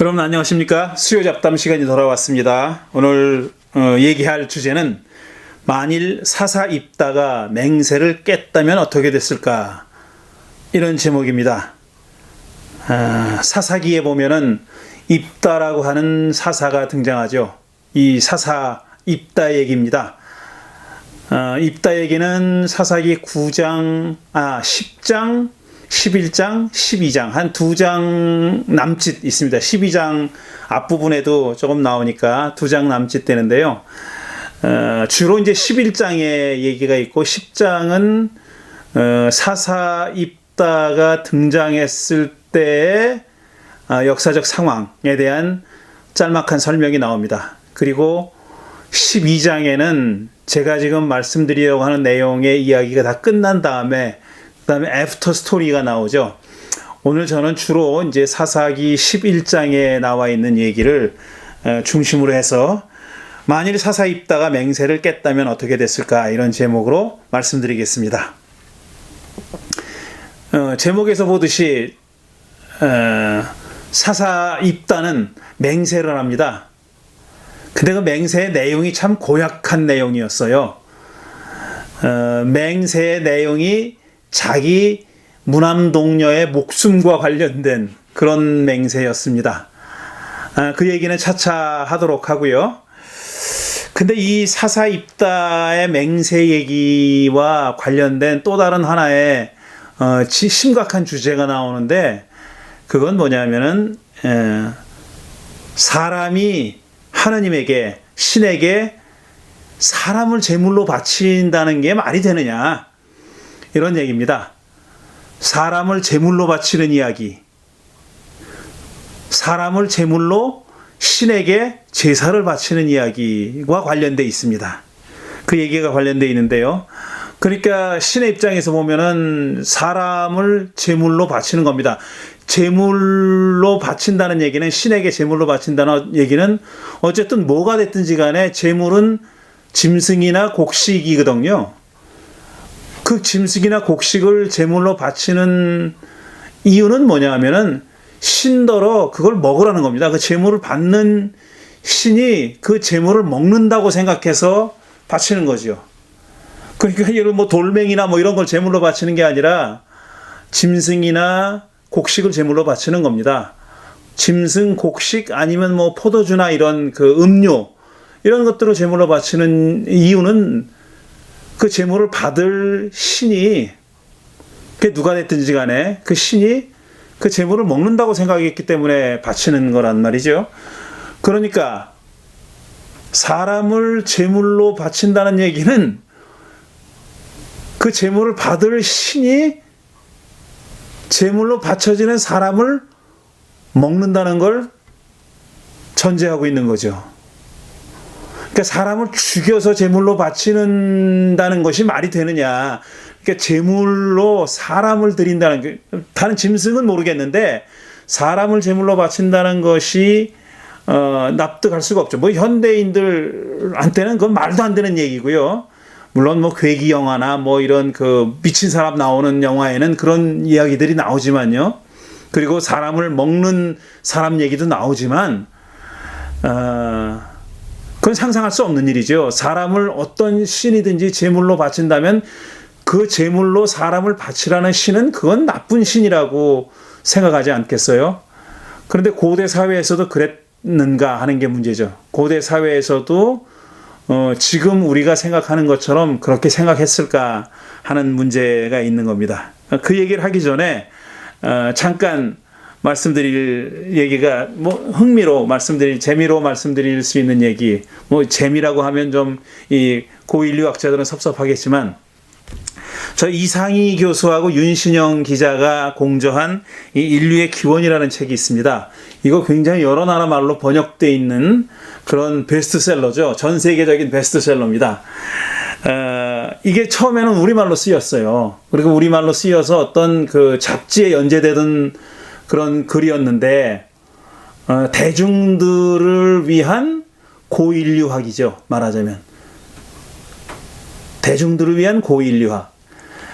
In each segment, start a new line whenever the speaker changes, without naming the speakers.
여러분 안녕하십니까? 수요 잡담 시간이 돌아왔습니다. 오늘 얘기할 주제는 만일 사사 입다가 맹세를 깼다면 어떻게 됐을까? 이런 제목입니다. 사사기에 보면은 입다라고 하는 사사가 등장하죠. 이 사사 입다 얘기입니다. 입다 얘기는 사사기 10장, 11장, 12장 한 2장 남짓 있습니다. 12장 앞부분에도 조금 나오니까 2장 남짓 되는데요. 주로 이제 11장에 얘기가 있고 10장은 사사 입다가 등장했을 때의 역사적 상황에 대한 짤막한 설명이 나옵니다. 그리고 12장에는 제가 지금 말씀드리려고 하는 내용의 이야기가 다 끝난 다음에 그다음에 애프터 스토리가 나오죠. 오늘 저는 주로 이제 사사기 11장에 나와 있는 얘기를 중심으로 해서 만일 사사 입다가 맹세를 깼다면 어떻게 됐을까 이런 제목으로 말씀드리겠습니다. 제목에서 보듯이 사사 입다는 맹세를 합니다. 근데 그 맹세의 내용이 참 고약한 내용이었어요. 맹세의 내용이 자기 무남동녀의 목숨과 관련된 그런 맹세였습니다. 그 얘기는 차차 하도록 하고요. 근데 이 사사 입다의 맹세 얘기와 관련된 또 다른 하나의 심각한 주제가 나오는데 그건 뭐냐면은 사람이 하느님에게 신에게 사람을 제물로 바친다는 게 말이 되느냐 이런 얘기입니다. 사람을 제물로 바치는 이야기, 사람을 제물로 신에게 제사를 바치는 이야기와 관련되어 있습니다. 그 얘기가 관련되어 있는데요. 그러니까 신의 입장에서 보면은 사람을 제물로 바치는 겁니다. 제물로 바친다는 얘기는 신에게 제물로 바친다는 얘기는 어쨌든 뭐가 됐든지 간에 제물은 짐승이나 곡식이거든요. 그 짐승이나 곡식을 제물로 바치는 이유는 뭐냐 하면은 신더러 그걸 먹으라는 겁니다. 그 제물을 받는 신이 그 제물을 먹는다고 생각해서 바치는 거죠. 그러니까 예를 뭐 돌멩이나 뭐 이런 걸 제물로 바치는 게 아니라 짐승이나 곡식을 제물로 바치는 겁니다. 짐승, 곡식 아니면 뭐 포도주나 이런 그 음료 이런 것들을 제물로 바치는 이유는 그 제물을 받을 신이 그게 누가 됐든지 간에 그 신이 그 제물을 먹는다고 생각했기 때문에 바치는 거란 말이죠. 그러니까 사람을 제물로 바친다는 얘기는 그 제물을 받을 신이 제물로 바쳐지는 사람을 먹는다는 걸 전제하고 있는 거죠. 그러니까 사람을 죽여서 제물로 바치는다는 것이 말이 되느냐. 그러니까 제물로 사람을 드린다는 게, 다른 짐승은 모르겠는데 사람을 제물로 바친다는 것이 납득할 수가 없죠. 뭐 현대인들한테는 그건 말도 안 되는 얘기고요. 물론 뭐 괴기 영화나 뭐 이런 그 미친 사람 나오는 영화에는 그런 이야기들이 나오지만요. 그리고 사람을 먹는 사람 얘기도 나오지만 그건 상상할 수 없는 일이죠. 사람을 어떤 신이든지 제물로 바친다면 그 제물로 사람을 바치라는 신은 그건 나쁜 신이라고 생각하지 않겠어요? 그런데 고대 사회에서도 그랬는가 하는 게 문제죠. 고대 사회에서도 지금 우리가 생각하는 것처럼 그렇게 생각했을까 하는 문제가 있는 겁니다. 그 얘기를 하기 전에 잠깐 말씀드릴 얘기가 뭐 흥미로 말씀드릴 재미로 말씀드릴 수 있는 얘기 뭐 재미라고 하면 좀 이 고인류학자들은 섭섭하겠지만 저 이상희 교수하고 윤신영 기자가 공저한 이 인류의 기원이라는 책이 있습니다. 이거 굉장히 여러 나라 말로 번역되어 있는 그런 베스트셀러죠. 전 세계적인 베스트셀러입니다. 이게 처음에는 우리말로 쓰였어요. 그리고 우리말로 쓰여서 어떤 그 잡지에 연재되던 그런 글이었는데 대중들을 위한 고인류학이죠. 말하자면 대중들을 위한 고인류학.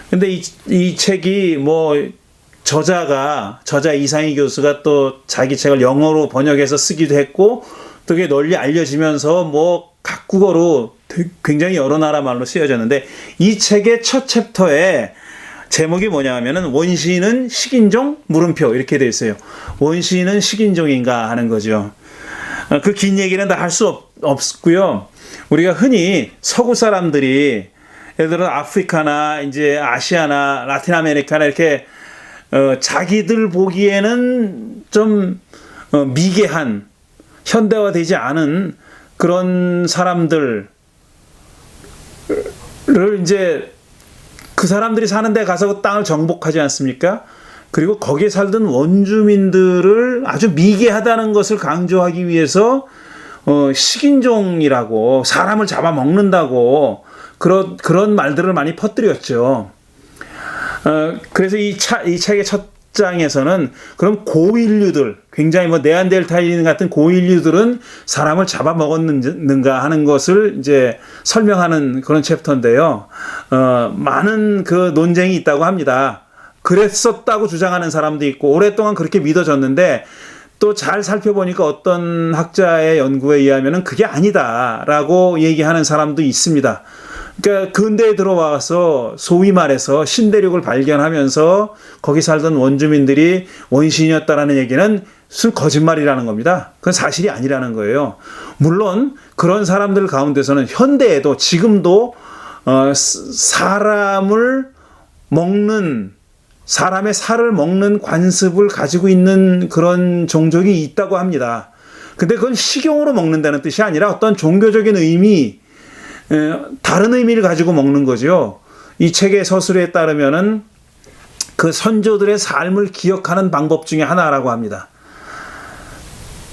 근데 이 책이 뭐 저자 이상희 교수가 또 자기 책을 영어로 번역해서 쓰기도 했고, 또 그게 널리 알려지면서 뭐 각국어로 굉장히 여러 나라 말로 쓰여졌는데, 이 책의 첫 챕터에 제목이 뭐냐 하면은 원시인은 식인종? 물음표 이렇게 되어 있어요. 원시인은 식인종인가 하는 거죠. 그 긴 얘기는 다 할 수 없고요. 우리가 흔히 서구 사람들이 예를 들어 아프리카나 이제 아시아나 라틴 아메리카나 이렇게 자기들 보기에는 좀 미개한 현대화되지 않은 그런 사람들을 이제 그 사람들이 사는 데 가서 그 땅을 정복하지 않습니까? 그리고 거기에 살던 원주민들을 아주 미개하다는 것을 강조하기 위해서 식인종이라고, 사람을 잡아먹는다고 그런 말들을 많이 퍼뜨렸죠. 그래서 이 책의 첫 장에서는 그럼 고인류들, 굉장히 뭐 네안데르탈인 같은 고인류들은 사람을 잡아먹었는가 하는 것을 이제 설명하는 그런 챕터인데요. 많은 그 논쟁이 있다고 합니다. 그랬었다고 주장하는 사람도 있고, 오랫동안 그렇게 믿어졌는데, 또 잘 살펴보니까 어떤 학자의 연구에 의하면은 그게 아니다라고 얘기하는 사람도 있습니다. 그러니까 근대에 들어와서 소위 말해서 신대륙을 발견하면서 거기 살던 원주민들이 원시인이었다라는 얘기는 순 거짓말이라는 겁니다. 그건 사실이 아니라는 거예요. 물론 그런 사람들 가운데서는 현대에도 지금도 사람의 살을 먹는 관습을 가지고 있는 그런 종족이 있다고 합니다. 근데 그건 식용으로 먹는다는 뜻이 아니라 어떤 종교적인 의미, 다른 의미를 가지고 먹는 거죠. 이 책의 서술에 따르면은 그 선조들의 삶을 기억하는 방법 중에 하나라고 합니다.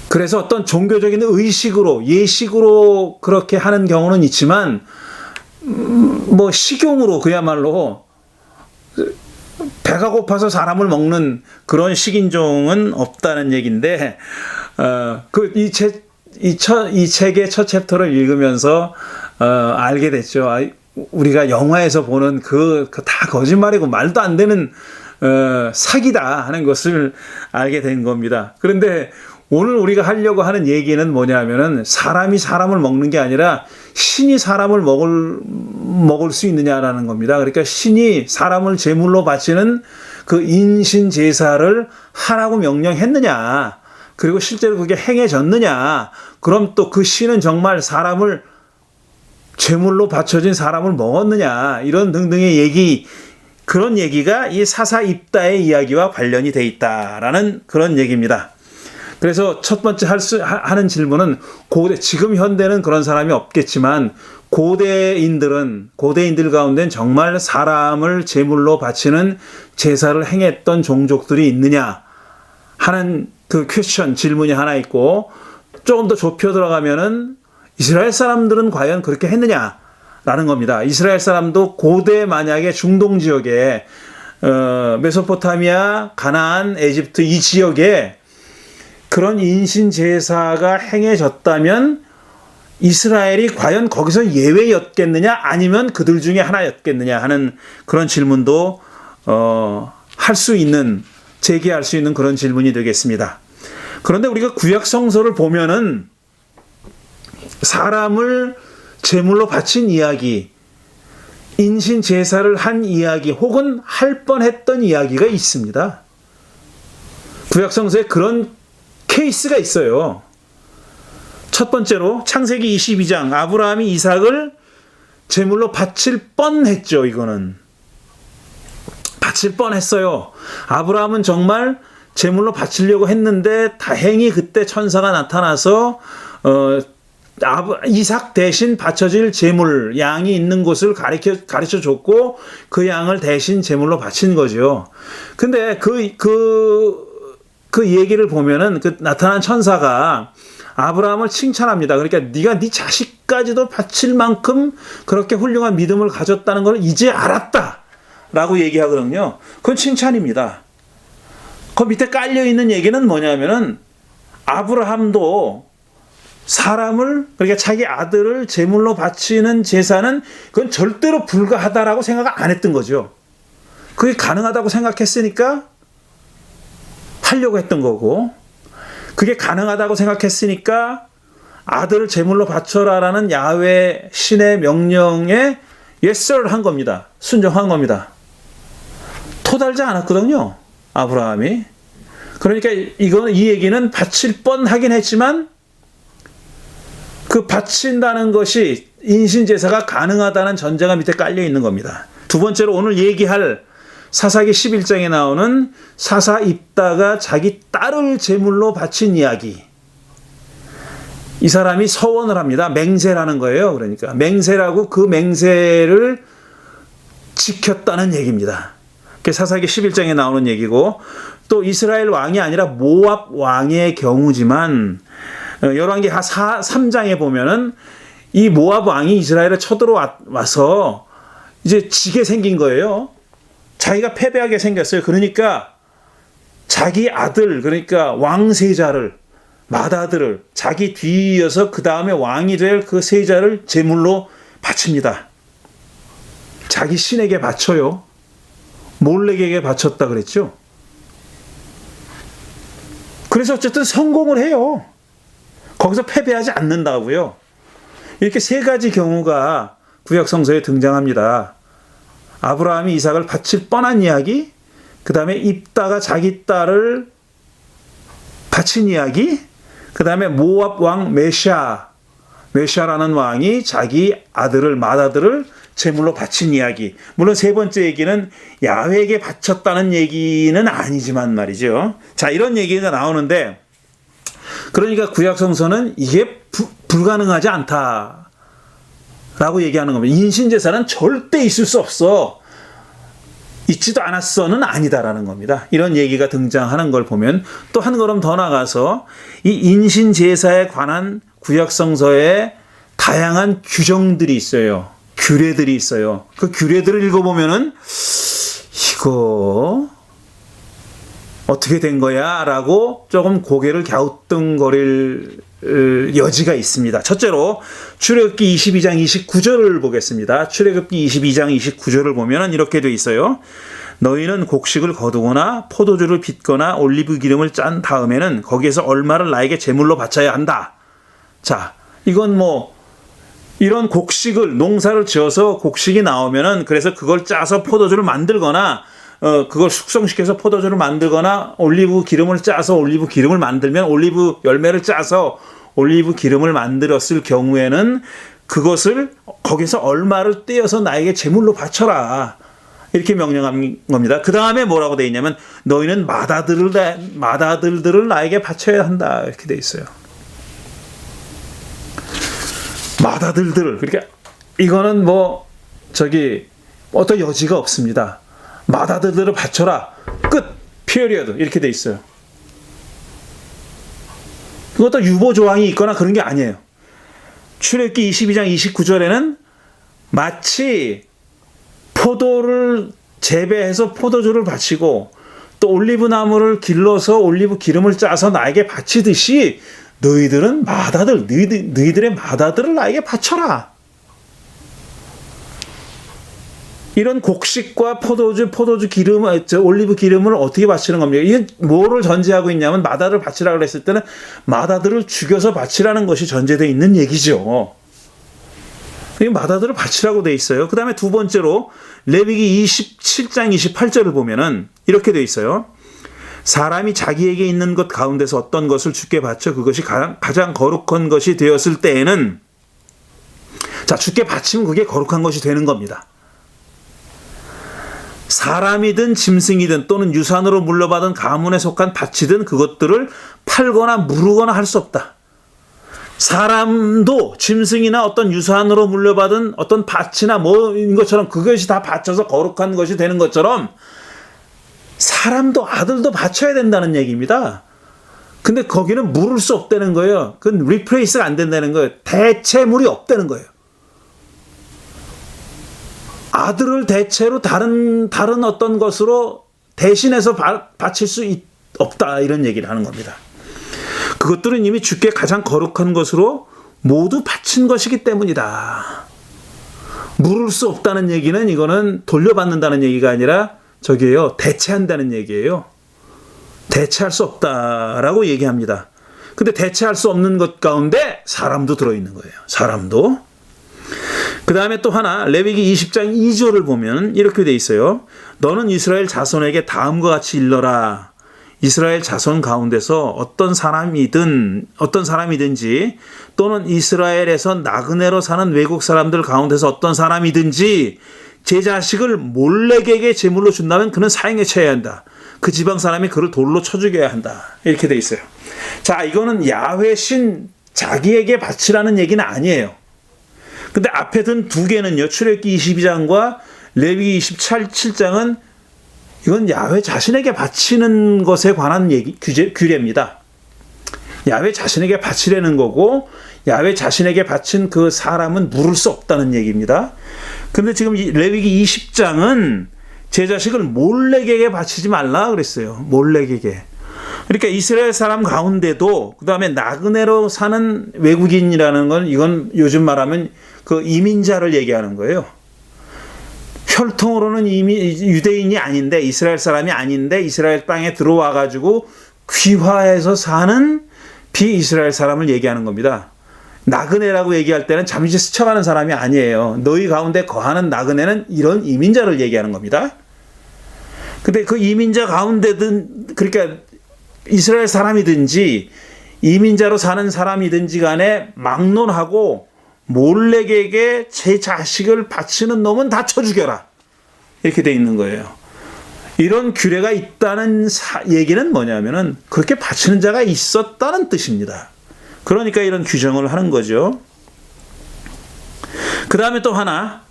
그래서 어떤 종교적인 의식으로, 예식으로 그렇게 하는 경우는 있지만, 뭐 식용으로 그야말로 배가 고파서 사람을 먹는 그런 식인종은 없다는 얘기인데, 이 책의 첫 챕터를 읽으면서 알게 됐죠. 우리가 영화에서 보는 그 다 거짓말이고 말도 안 되는 사기다 하는 것을 알게 된 겁니다. 그런데 오늘 우리가 하려고 하는 얘기는 뭐냐면은 사람이 사람을 먹는 게 아니라 신이 사람을 먹을 수 있느냐라는 겁니다. 그러니까 신이 사람을 제물로 바치는 그 인신 제사를 하라고 명령했느냐, 그리고 실제로 그게 행해졌느냐, 그럼 또 그 신은 정말 사람을 제물로 바쳐진 사람을 먹었느냐, 이런 등등의 그런 얘기가 이 사사입다의 이야기와 관련이 돼 있다라는 그런 얘기입니다. 그래서 첫 번째 하는 질문은, 지금 현대는 그런 사람이 없겠지만 고대인들 가운데는 정말 사람을 제물로 바치는 제사를 행했던 종족들이 있느냐 하는 그 질문이 하나 있고, 조금 더 좁혀 들어가면은 이스라엘 사람들은 과연 그렇게 했느냐라는 겁니다. 이스라엘 사람도 고대 만약에 중동 지역에 메소포타미아, 가나안, 에집트 이 지역에 그런 인신 제사가 행해졌다면 이스라엘이 과연 거기서 예외였겠느냐, 아니면 그들 중에 하나였겠느냐 하는 그런 질문도 제기할 수 있는 그런 질문이 되겠습니다. 그런데 우리가 구약 성서를 보면은 사람을 제물로 바친 이야기, 인신 제사를 한 이야기, 혹은 할 뻔했던 이야기가 있습니다. 구약 성서에 그런 케이스가 있어요. 첫 번째로 창세기 22장, 아브라함이 이삭을 제물로 바칠 뻔했죠. 이거는 바칠 뻔했어요. 아브라함은 정말 제물로 바치려고 했는데 다행히 그때 천사가 나타나서 이삭 대신 바쳐질 제물, 양이 있는 곳을 가르쳐 줬고 그 양을 대신 제물로 바친 거죠. 근데 그 얘기를 보면은 그 나타난 천사가 아브라함을 칭찬합니다. 그러니까 네가 네 자식까지도 바칠 만큼 그렇게 훌륭한 믿음을 가졌다는 걸 이제 알았다라고 얘기하거든요. 그건 칭찬입니다. 그 밑에 깔려 있는 얘기는 뭐냐면은 아브라함도 사람을, 그러니까 자기 아들을 제물로 바치는 제사는 그건 절대로 불가하다라고 생각 안 했던 거죠. 그게 가능하다고 생각했으니까 하려고 했던 거고, 그게 가능하다고 생각했으니까 아들을 제물로 바쳐라라는 야훼 신의 명령에 yes sir 한 겁니다. 순종한 겁니다. 토달지 않았거든요, 아브라함이. 그러니까 이 얘기는 바칠 뻔하긴 했지만 그 바친다는 것이 인신제사가 가능하다는 전제가 밑에 깔려 있는 겁니다. 두 번째로 오늘 얘기할 사사기 11장에 나오는 사사 입다가 자기 딸을 제물로 바친 이야기. 이 사람이 서원을 합니다. 맹세라는 거예요. 그러니까 맹세라고 그 맹세를 지켰다는 얘기입니다. 그게 사사기 11장에 나오는 얘기고, 또 이스라엘 왕이 아니라 모압 왕의 경우지만 열왕기 3장에 보면은 이 모압 왕이 이스라엘에 쳐들어와서 이제 지게 생긴 거예요. 자기가 패배하게 생겼어요. 그러니까 자기 아들, 그러니까 왕세자를, 맏아들을 자기 뒤이어서 그 다음에 왕이 될 그 세자를 제물로 바칩니다. 자기 신에게 바쳐요. 몰렉에게 바쳤다 그랬죠. 그래서 어쨌든 성공을 해요. 거기서 패배하지 않는다고요. 이렇게 세 가지 경우가 구약 성서에 등장합니다. 아브라함이 이삭을 바칠 뻔한 이야기, 그 다음에 입다가 자기 딸을 바친 이야기, 그 다음에 모압 왕 메샤라는 왕이 자기 아들을, 맏아들을 제물로 바친 이야기. 물론 세 번째 얘기는 야훼에게 바쳤다는 얘기는 아니지만 말이죠. 자, 이런 얘기가 나오는데, 그러니까 구약 성서는 이게 불가능하지 않다 라고 얘기하는 겁니다. 인신제사는 절대 있을 수 없어, 있지도 않았어는 아니다라는 겁니다. 이런 얘기가 등장하는 걸 보면 또 한 걸음 더 나가서 이 인신제사에 관한 구약성서에 다양한 규정들이 있어요. 규례들이 있어요. 그 규례들을 읽어보면은 이거 어떻게 된 거야? 라고 조금 고개를 갸우뚱거릴 여지가 있습니다. 첫째로 출애굽기 22장 29절을 보겠습니다. 출애굽기 22장 29절을 보면 이렇게 돼 있어요. 너희는 곡식을 거두거나 포도주를 빚거나 올리브 기름을 짠 다음에는 거기에서 얼마를 나에게 제물로 바쳐야 한다. 자, 이건 이런 곡식을, 농사를 지어서 곡식이 나오면은 그래서 그걸 짜서 포도주를 만들거나 그걸 숙성시켜서 포도주를 만들거나 올리브 기름을 짜서 올리브 기름을 만들면 올리브 열매를 짜서 올리브 기름을 만들었을 경우에는 그것을 거기서 얼마를 떼어서 나에게 제물로 바쳐라. 이렇게 명령한 겁니다. 그 다음에 뭐라고 되어 있냐면 너희는 맏아들들을 나에게 바쳐야 한다. 이렇게 되어 있어요. 맏아들들. 그러니까 이거는 어떤 여지가 없습니다. 맏아들들을 바쳐라. 끝. 피어리어드. 이렇게 돼 있어요. 그것도 유보 조항이 있거나 그런 게 아니에요. 출애굽기 22장 29절에는 마치 포도를 재배해서 포도주를 바치고 또 올리브 나무를 길러서 올리브 기름을 짜서 나에게 바치듯이 너희들은 너희들의 맏아들을 나에게 바쳐라. 이런 곡식과 포도주 기름, 올리브 기름을 어떻게 바치는 겁니까? 이게 뭐를 전제하고 있냐면 맏아들을 바치라 그랬을 때는 맏아들을 죽여서 바치라는 것이 전제되어 있는 얘기죠. 이 맏아들을 바치라고 돼 있어요. 그 다음에 두 번째로 레위기 27장 28절을 보면은 이렇게 돼 있어요. 사람이 자기에게 있는 것 가운데서 어떤 것을 주께 바쳐 그것이 가장 거룩한 것이 되었을 때에는, 자, 주께 바치면 그게 거룩한 것이 되는 겁니다. 사람이든 짐승이든 또는 유산으로 물려받은 가문에 속한 밭이든 그것들을 팔거나 무르거나 할 수 없다. 사람도 짐승이나 어떤 유산으로 물려받은 어떤 밭이나 뭐인 것처럼 그것이 다 바쳐서 거룩한 것이 되는 것처럼 사람도 아들도 바쳐야 된다는 얘기입니다. 근데 거기는 물을 수 없다는 거예요. 그건 리플레이스가 안 된다는 거예요. 대체물이 없다는 거예요. 아들을 대체로 다른 어떤 것으로 대신해서 바칠 수 없다, 이런 얘기를 하는 겁니다. 그것들은 이미 주께 가장 거룩한 것으로 모두 바친 것이기 때문이다. 물을 수 없다는 얘기는 이거는 돌려받는다는 얘기가 아니라 대체한다는 얘기예요. 대체할 수 없다라고 얘기합니다. 근데 대체할 수 없는 것 가운데 사람도 들어있는 거예요. 사람도. 그 다음에 또 하나, 레위기 20장 2절을 보면 이렇게 돼 있어요. 너는 이스라엘 자손에게 다음과 같이 일러라. 이스라엘 자손 가운데서 어떤 사람이든지 또는 이스라엘에서 나그네로 사는 외국 사람들 가운데서 어떤 사람이든지 제 자식을 몰렉에게 제물로 준다면 그는 사형에 처해야 한다. 그 지방 사람이 그를 돌로 쳐 죽여야 한다. 이렇게 돼 있어요. 자, 이거는 야훼 신 자기에게 바치라는 얘기는 아니에요. 근데 앞에 든 두 개는요, 출애굽기 22장과 레위기 27장은 이건 야훼 자신에게 바치는 것에 관한 규례입니다. 야훼 자신에게 바치려는 거고, 야훼 자신에게 바친 그 사람은 물을 수 없다는 얘기입니다. 근데 지금 레위기 20장은 제 자식을 몰렉에게 바치지 말라 그랬어요. 몰렉에게. 그러니까 이스라엘 사람 가운데도 그 다음에 나그네로 사는 외국인이라는 건 이건 요즘 말하면 그 이민자를 얘기하는 거예요. 혈통으로는 유대인이 아닌데 이스라엘 사람이 아닌데 이스라엘 땅에 들어와 가지고 귀화해서 사는 비이스라엘 사람을 얘기하는 겁니다. 나그네라고 얘기할 때는 잠시 스쳐가는 사람이 아니에요. 너희 가운데 거하는 나그네는 이런 이민자를 얘기하는 겁니다. 근데 그 이민자 가운데든 그러니까 이스라엘 사람이든지 이민자로 사는 사람이든지 간에 막론하고 몰렉에게 제 자식을 바치는 놈은 다 쳐 죽여라. 이렇게 돼 있는 거예요. 이런 규례가 있다는 얘기는 뭐냐면은 그렇게 바치는 자가 있었다는 뜻입니다. 그러니까 이런 규정을 하는 거죠. 그 다음에 또 하나,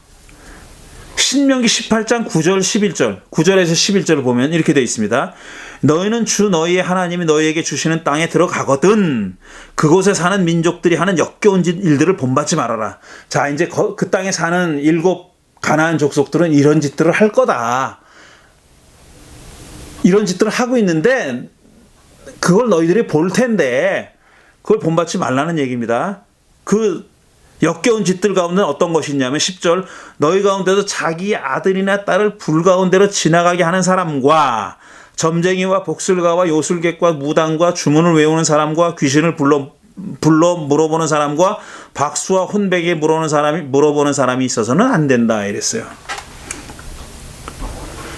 신명기 18장 9절 11절 9절에서 11절을 보면 이렇게 되어 있습니다. 너희는 주 너희의 하나님이 너희에게 주시는 땅에 들어가거든 그곳에 사는 민족들이 하는 역겨운 일들을 본받지 말아라. 자, 이제 그 땅에 사는 7 가나안 족속들은 이런 짓들을 할 거다. 이런 짓들을 하고 있는데 그걸 너희들이 볼 텐데 그걸 본받지 말라는 얘기입니다. 그 역겨운 짓들 가운데 어떤 것이 있냐면 10절 너희 가운데서 자기 아들이나 딸을 불 가운데로 지나가게 하는 사람과 점쟁이와 복술가와 요술객과 무당과 주문을 외우는 사람과 귀신을 불러 물어보는 사람과 박수와 혼백에 물어보는 사람이 있어서는 안 된다 이랬어요.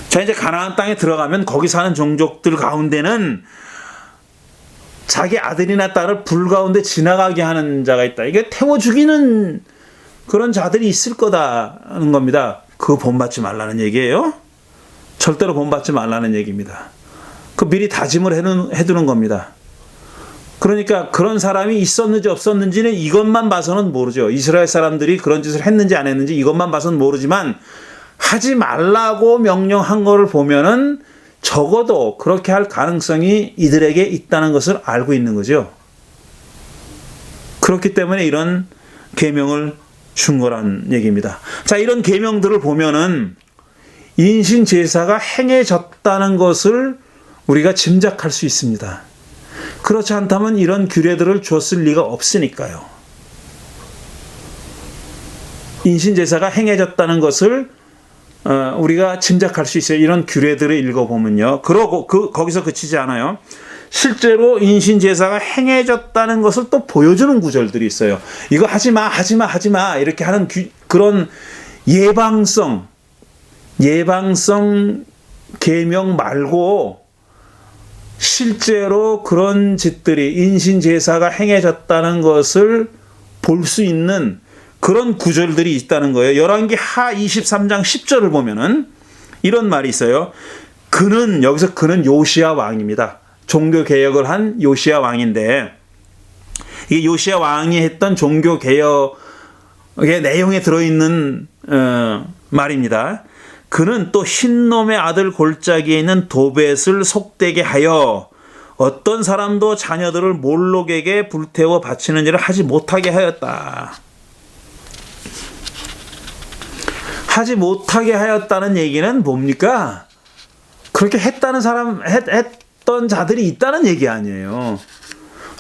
자, 이제 가나안 땅에 들어가면 거기 사는 종족들 가운데는 자기 아들이나 딸을 불 가운데 지나가게 하는 자가 있다. 이게 태워 죽이는 그런 자들이 있을 거다는 겁니다. 그거 본받지 말라는 얘기예요. 절대로 본받지 말라는 얘기입니다. 그 미리 다짐을 해두는 겁니다. 그러니까 그런 사람이 있었는지 없었는지는 이것만 봐서는 모르죠. 이스라엘 사람들이 그런 짓을 했는지 안 했는지 이것만 봐서는 모르지만 하지 말라고 명령한 거를 보면은 적어도 그렇게 할 가능성이 이들에게 있다는 것을 알고 있는 거죠. 그렇기 때문에 이런 계명을 준 거란 얘기입니다. 자, 이런 계명들을 보면은 인신 제사가 행해졌다는 것을 우리가 짐작할 수 있습니다. 그렇지 않다면 이런 규례들을 줬을 리가 없으니까요. 인신 제사가 행해졌다는 것을 우리가 짐작할 수 있어요. 이런 규례들을 읽어보면요. 그러고 거기서 그치지 않아요. 실제로 인신 제사가 행해졌다는 것을 또 보여주는 구절들이 있어요. 이거 하지 마, 하지 마, 하지 마 이렇게 하는 그런 예방성 계명 말고 실제로 그런 짓들이 인신 제사가 행해졌다는 것을 볼 수 있는 그런 구절들이 있다는 거예요. 열왕기 하 23장 10절을 보면은 이런 말이 있어요. 여기서 그는 요시야 왕입니다. 종교 개혁을 한 요시야 왕인데 이 요시야 왕이 했던 종교 개혁의 내용에 들어있는 말입니다. 그는 또 흰놈의 아들 골짜기에 있는 도벳을 속되게 하여 어떤 사람도 자녀들을 몰록에게 불태워 바치는 일을 하지 못하게 하였다. 하지 못하게 하였다는 얘기는 뭡니까? 그렇게 했던 자들이 있다는 얘기 아니에요.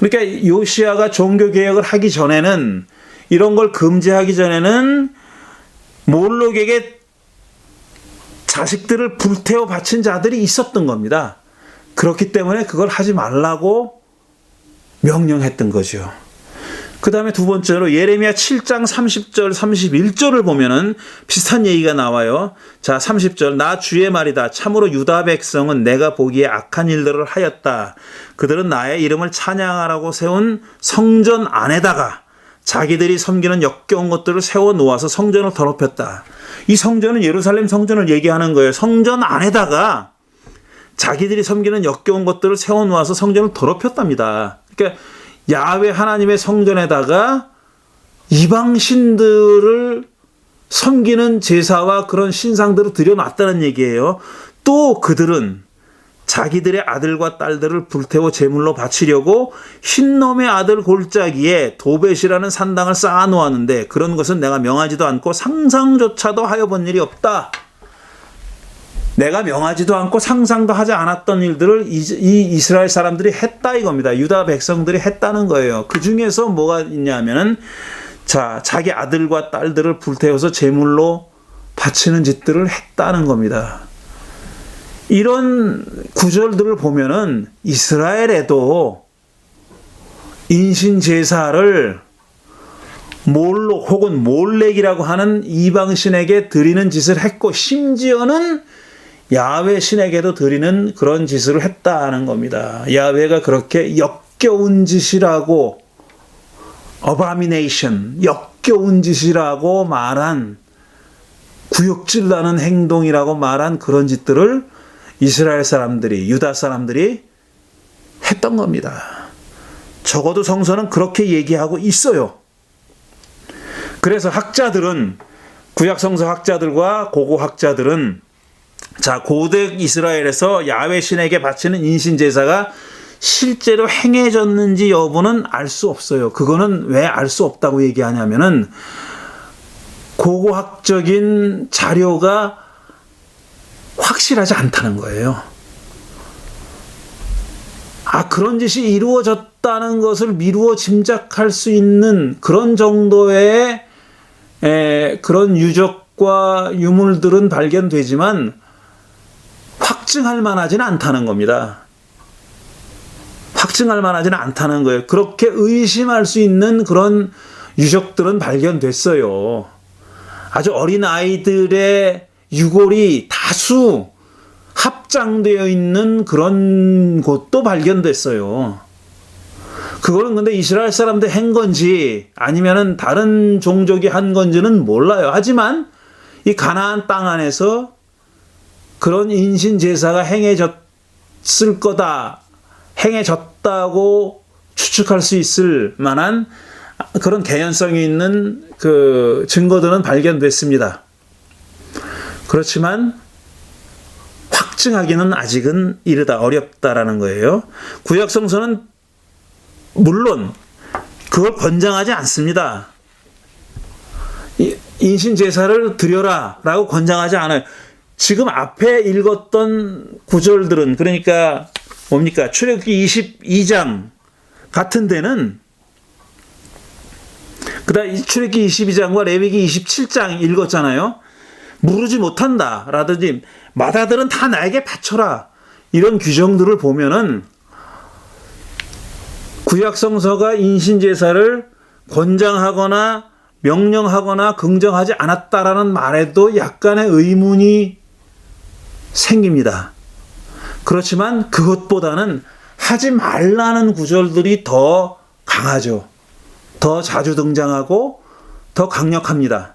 그러니까 요시야가 종교개혁을 하기 전에는 이런 걸 금지하기 전에는 몰록에게 자식들을 불태워 바친 자들이 있었던 겁니다. 그렇기 때문에 그걸 하지 말라고 명령했던 거죠. 그 다음에 두 번째로 예레미야 7장 30절 31절을 보면은 비슷한 얘기가 나와요. 자, 30절. 나 주의 말이다. 참으로 유다 백성은 내가 보기에 악한 일들을 하였다. 그들은 나의 이름을 찬양하라고 세운 성전 안에다가 자기들이 섬기는 역겨운 것들을 세워 놓아서 성전을 더럽혔다. 이 성전은 예루살렘 성전을 얘기하는 거예요. 성전 안에다가 자기들이 섬기는 역겨운 것들을 세워 놓아서 성전을 더럽혔답니다. 그러니까 야훼 하나님의 성전에다가 이방신들을 섬기는 제사와 그런 신상들을 들여놨다는 얘기예요. 또 그들은 자기들의 아들과 딸들을 불태워 제물로 바치려고 흰놈의 아들 골짜기에 도벳이라는 산당을 쌓아놓았는데 그런 것은 내가 명하지도 않고 상상조차도 하여 본 일이 없다. 내가 명하지도 않고 상상도 하지 않았던 일들을 이 이스라엘 사람들이 했다 이겁니다. 유다 백성들이 했다는 거예요. 그 중에서 뭐가 있냐면은 자, 자기 아들과 딸들을 불태워서 제물로 바치는 짓들을 했다는 겁니다. 이런 구절들을 보면은 이스라엘에도 인신 제사를 몰록 혹은 몰렉이라고 하는 이방신에게 드리는 짓을 했고 심지어는 야훼 신에게도 드리는 그런 짓을 했다는 겁니다. 야훼가 그렇게 역겨운 짓이라고 abomination, 역겨운 짓이라고 말한 구역질 나는 행동이라고 말한 그런 짓들을 이스라엘 사람들이, 유다 사람들이 했던 겁니다. 적어도 성서는 그렇게 얘기하고 있어요. 그래서 학자들은, 구약 성서 학자들과 고고 학자들은 자, 고대 이스라엘에서 야훼 신에게 바치는 인신 제사가 실제로 행해졌는지 여부는 알 수 없어요. 그거는 왜 알 수 없다고 얘기하냐면은 고고학적인 자료가 확실하지 않다는 거예요. 그런 짓이 이루어졌다는 것을 미루어 짐작할 수 있는 그런 정도의 그런 유적과 유물들은 발견되지만 확증할 만하지는 않다는 겁니다. 확증할 만하지는 않다는 거예요. 그렇게 의심할 수 있는 그런 유적들은 발견됐어요. 아주 어린 아이들의 유골이 다수 합장되어 있는 그런 곳도 발견됐어요. 그거는 근데 이스라엘 사람들이 한 건지 아니면은 다른 종족이 한 건지는 몰라요. 하지만 이 가나안 땅 안에서 그런 인신 제사가 행해졌을 거다, 행해졌다고 추측할 수 있을 만한 그런 개연성이 있는 그 증거들은 발견됐습니다. 그렇지만 확증하기는 아직은 이르다, 어렵다라는 거예요. 구약 성서는 물론 그걸 권장하지 않습니다. 인신 제사를 드려라라고 권장하지 않아요. 지금 앞에 읽었던 구절들은 그러니까 뭡니까? 출애굽기 22장 같은 데는 그다음 출애굽기 22장과 레위기 27장 읽었잖아요. 무르지 못한다 라든지 맏아들은 다 나에게 바쳐라 이런 규정들을 보면은 구약 성서가 인신 제사를 권장하거나 명령하거나 긍정하지 않았다라는 말에도 약간의 의문이 생깁니다. 그렇지만 그것보다는 하지 말라는 구절들이 더 강하죠. 더 자주 등장하고 더 강력합니다.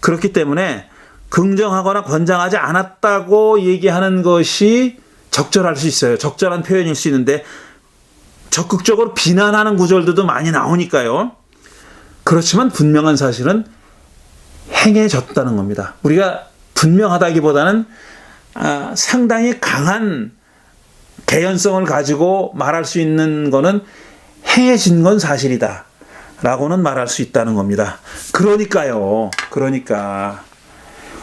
그렇기 때문에 긍정하거나 권장하지 않았다고 얘기하는 것이 적절할 수 있어요. 적절한 표현일 수 있는데 적극적으로 비난하는 구절들도 많이 나오니까요. 그렇지만 분명한 사실은 행해졌다는 겁니다. 우리가 분명하다기보다는 상당히 강한 개연성을 가지고 말할 수 있는 거는 행해진 건 사실이다 라고는 말할 수 있다는 겁니다. 그러니까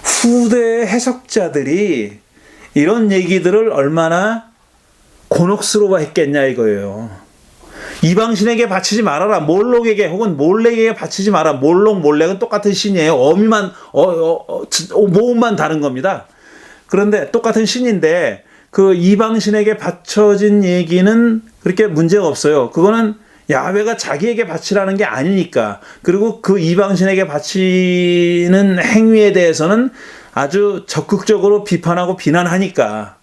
후대 해석자들이 이런 얘기들을 얼마나 곤혹스러워했겠냐 이거예요. 이방신에게 바치지 말아라. 몰록에게 혹은 몰렉에게 바치지 마라. 몰록, 몰렉은 똑같은 신이에요. 어미만 모음만 다른 겁니다. 그런데 똑같은 신인데 그 이방신에게 바쳐진 얘기는 그렇게 문제가 없어요. 그거는 야훼가 자기에게 바치라는 게 아니니까. 그리고 그 이방신에게 바치는 행위에 대해서는 아주 적극적으로 비판하고 비난하니까.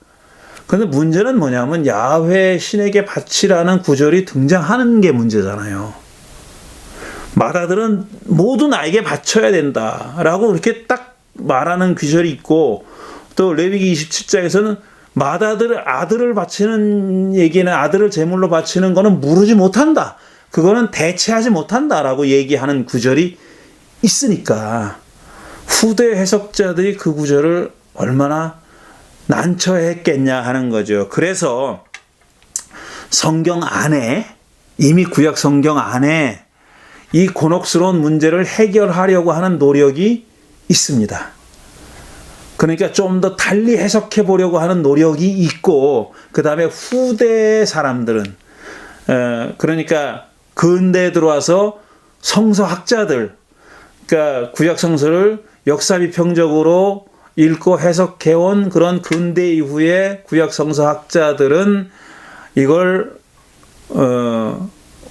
그런데 문제는 뭐냐면 야훼 신에게 바치라는 구절이 등장하는 게 문제잖아요. 마다들은 모두 나에게 바쳐야 된다라고 그렇게 딱 말하는 구절이 있고, 또 레위기 27장에서는 아들을 바치는 얘기는, 아들을 제물로 바치는 거는 무르지 못한다. 그거는 대체하지 못한다라고 얘기하는 구절이 있으니까 후대 해석자들이 그 구절을 얼마나 난처했겠냐 하는 거죠. 그래서 성경 안에, 이미 구약 성경 안에 이 곤혹스러운 문제를 해결하려고 하는 노력이 있습니다. 그러니까 좀 더 달리 해석해 보려고 하는 노력이 있고, 그 다음에 후대 사람들은, 그러니까 근대에 들어와서 성서학자들, 그러니까 구약 성서를 역사비평적으로 읽고 해석해온 그런 근대 이후의 구약 성서학자들은 이걸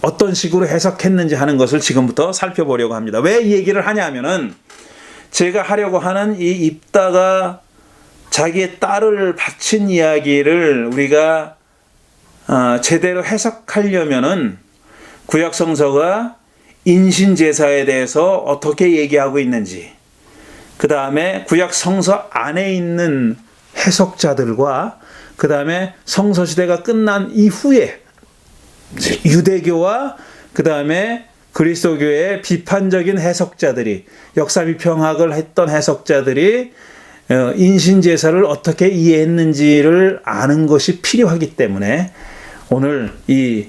어떤 식으로 해석했는지 하는 것을 지금부터 살펴보려고 합니다. 왜 이 얘기를 하냐면은, 제가 하려고 하는 이 입다가 자기의 딸을 바친 이야기를 우리가 제대로 해석하려면은 구약 성서가 인신제사에 대해서 어떻게 얘기하고 있는지, 그 다음에 구약 성서 안에 있는 해석자들과, 그 다음에 성서시대가 끝난 이후에 유대교와 그 다음에 그리스도교의 비판적인 해석자들이, 역사비평학을 했던 해석자들이 인신제사를 어떻게 이해했는지를 아는 것이 필요하기 때문에 오늘 이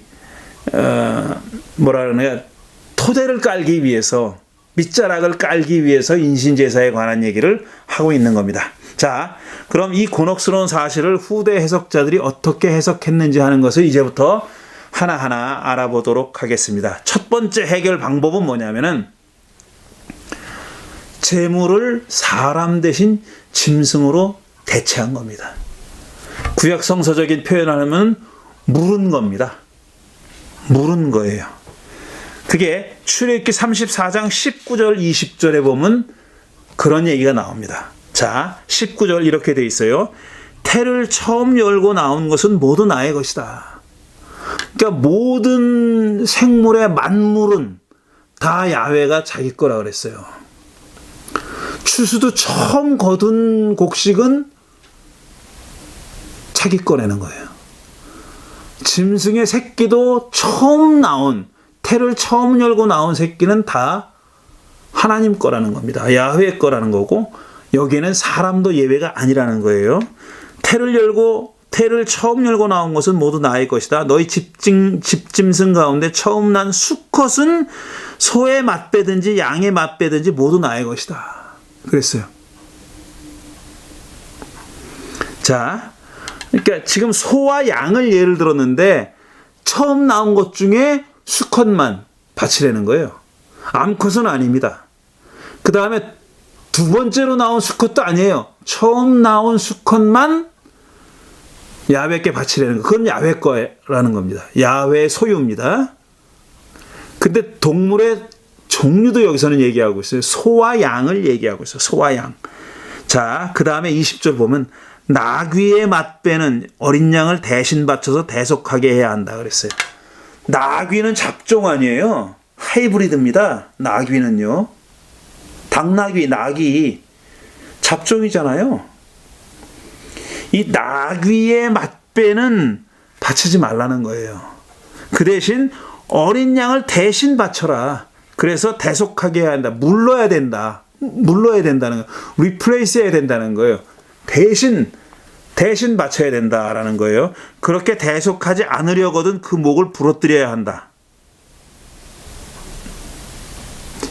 토대를 깔기 위해서, 밑자락을 깔기 위해서 인신제사에 관한 얘기를 하고 있는 겁니다. 자, 그럼 이 곤혹스러운 사실을 후대 해석자들이 어떻게 해석했는지 하는 것을 이제부터 하나하나 알아보도록 하겠습니다. 첫 번째 해결 방법은 뭐냐면은, 제물을 사람 대신 짐승으로 대체한 겁니다. 구약 성서적인 표현을 하면 물은 겁니다. 물은 거예요. 그게 출애굽기 34장 19절 20절에 보면 그런 얘기가 나옵니다. 자, 19절 이렇게 돼 있어요. 태를 처음 열고 나온 것은 모두 나의 것이다. 그러니까 모든 생물의 만물은 다 야훼가 자기 거라 그랬어요. 추수도 처음 거둔 곡식은 자기 거라는 거예요. 짐승의 새끼도 처음 나온, 태를 처음 열고 나온 새끼는 다 하나님 거라는 겁니다. 야훼 거라는 거고, 여기에는 사람도 예외가 아니라는 거예요. 태를 처음 열고 나온 것은 모두 나의 것이다. 너희 집짐승 가운데 처음 난 수컷은 소의 맛배든지 양의 맛배든지 모두 나의 것이다. 그랬어요. 자, 그러니까 지금 소와 양을 예를 들었는데 처음 나온 것 중에 수컷만 바치라는 거예요. 암컷은 아닙니다. 그 다음에 두 번째로 나온 수컷도 아니에요. 처음 나온 수컷만 야훼께 바치라는 거. 그건 야훼 거라는 겁니다. 야훼 소유입니다. 근데 동물의 종류도 여기서는 얘기하고 있어요. 소와 양을 얘기하고 있어요. 소와 양. 자, 그 다음에 20절 보면 나귀의 맛배는 어린 양을 대신 바쳐서 대속하게 해야 한다 그랬어요. 나귀는 잡종 아니에요. 하이브리드입니다. 나귀는요. 당나귀, 나귀 잡종이잖아요. 이 나귀의 맛배는 바치지 말라는 거예요. 그 대신 어린 양을 대신 바쳐라. 그래서 대속하게 해야 한다. 물러야 된다. 물러야 된다는 거예요. 리플레이스 해야 된다는 거예요. 대신 바쳐야 된다라는 거예요. 그렇게 대속하지 않으려거든 그 목을 부러뜨려야 한다.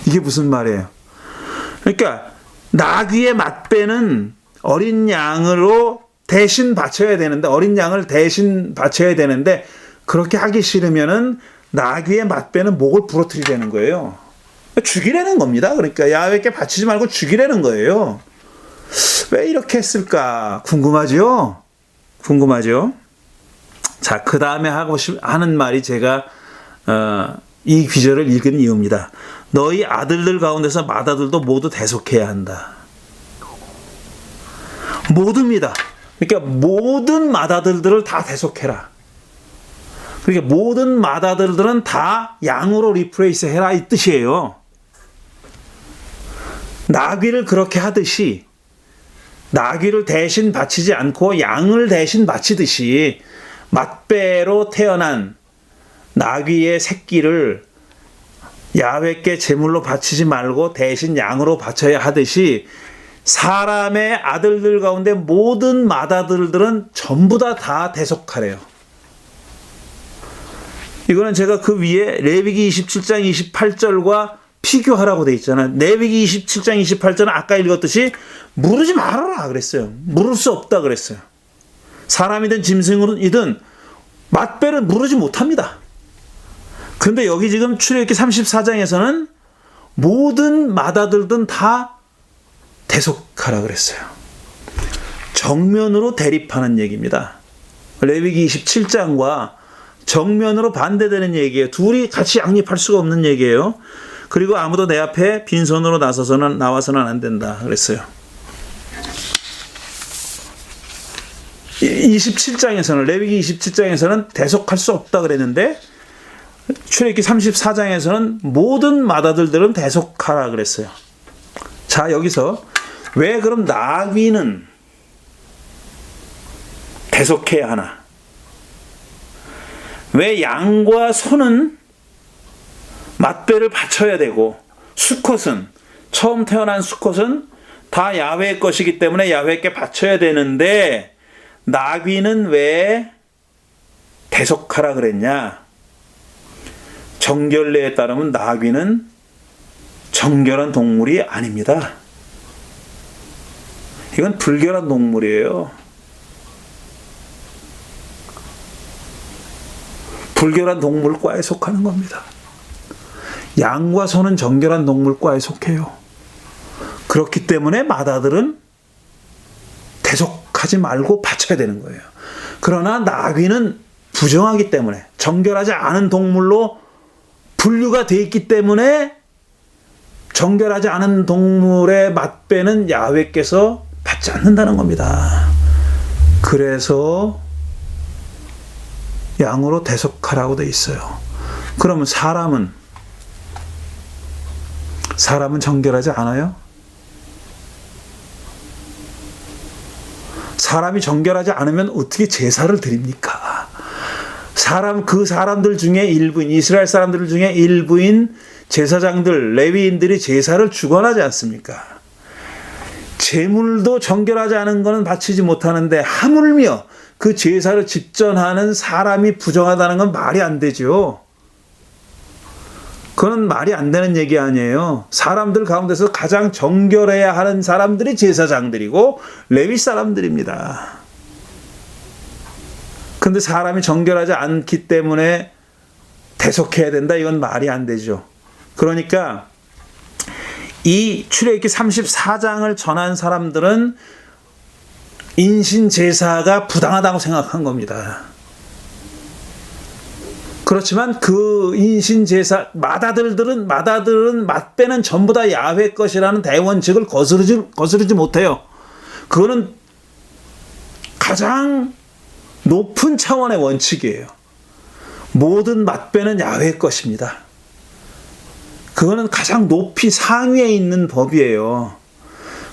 이게 무슨 말이에요? 그러니까 나귀의 맛배는 어린 양으로 대신 바쳐야 되는데, 어린 양을 대신 바쳐야 되는데, 그렇게 하기 싫으면은 나귀의 맛배는 목을 부러뜨리려는 거예요. 죽이라는 겁니다. 그러니까 야훼께 바치지 말고 죽이라는 거예요. 왜 이렇게 했을까? 궁금하죠? 궁금하죠? 자, 그 다음에 하는 말이 제가 이 귀절을 읽은 이유입니다. 너희 아들들 가운데서 맏아들도 모두 대속해야 한다. 모두입니다. 그러니까 모든 맏아들들을 다 대속해라. 그러니까 모든 맏아들들은 다 양으로 리플레이스 해라 이 뜻이에요. 나귀를 그렇게 하듯이 나귀를 대신 바치지 않고 양을 대신 바치듯이 맏배로 태어난 나귀의 새끼를 야훼께 제물로 바치지 말고 대신 양으로 바쳐야 하듯이 사람의 아들들 가운데 모든 맏아들들은 전부 다 대속하래요. 이거는 제가 그 위에 레위기 27장 28절과 비교하라고 돼 있잖아요. 레위기 27장 28절은 아까 읽었듯이 물으지 말아라 그랬어요. 물을 수 없다 그랬어요. 사람이든 짐승이든 맏배를 물으지 못합니다. 그런데 여기 지금 출애굽기 34장에서는 모든 맏아들들은 다 대속하라 그랬어요. 정면으로 대립하는 얘기입니다. 레위기 27장과 정면으로 반대되는 얘기예요. 둘이 같이 양립할 수가 없는 얘기예요. 그리고 아무도 내 앞에 빈손으로 나와서는 안 된다 그랬어요. 27장에서는 레위기 27장에서는 대속할 수 없다 그랬는데 출애굽기 34장에서는 모든 맏아들들은 대속하라 그랬어요. 자, 여기서 왜 그럼 나귀는 대속해야 하나? 왜 양과 소는 맏배를 바쳐야 되고 수컷은 처음 태어난 수컷은 다 야훼의 것이기 때문에 야훼께 바쳐야 되는데 나귀는 왜 대속하라 그랬냐? 정결례에 따르면 나귀는 정결한 동물이 아닙니다. 이건 불결한 동물이에요. 불결한 동물과에 속하는 겁니다. 양과 소는 정결한 동물과에 속해요. 그렇기 때문에 맏아들은 대속하지 말고 바쳐야 되는 거예요. 그러나 나귀는 부정하기 때문에 정결하지 않은 동물로 분류가 되어 있기 때문에 정결하지 않은 동물의 맏배는 야훼께서 받지 않는다는 겁니다. 그래서 양으로 대속하라고 되어 있어요. 그러면 사람은 정결하지 않아요? 사람이 정결하지 않으면 어떻게 제사를 드립니까? 그 사람들 중에 일부인, 이스라엘 사람들 중에 일부인 제사장들, 레위인들이 제사를 주관하지 않습니까? 제물도 정결하지 않은 것은 바치지 못하는데 하물며 그 제사를 집전하는 사람이 부정하다는 건 말이 안 되죠. 그건 말이 안 되는 얘기 아니에요. 사람들 가운데서 가장 정결해야 하는 사람들이 제사장들이고 레위 사람들입니다. 근데 사람이 정결하지 않기 때문에 대속해야 된다. 이건 말이 안 되죠. 그러니까 이 출애굽기 34장을 전한 사람들은 인신 제사가 부당하다고 생각한 겁니다. 그렇지만 그 인신 제사 맏아들은 맏배는 전부 다 야훼 것이라는 대원칙을 거스르지 못해요. 그거는 가장 높은 차원의 원칙이에요. 모든 맏배는 야훼 것입니다. 그거는 가장 높이 상위에 있는 법이에요.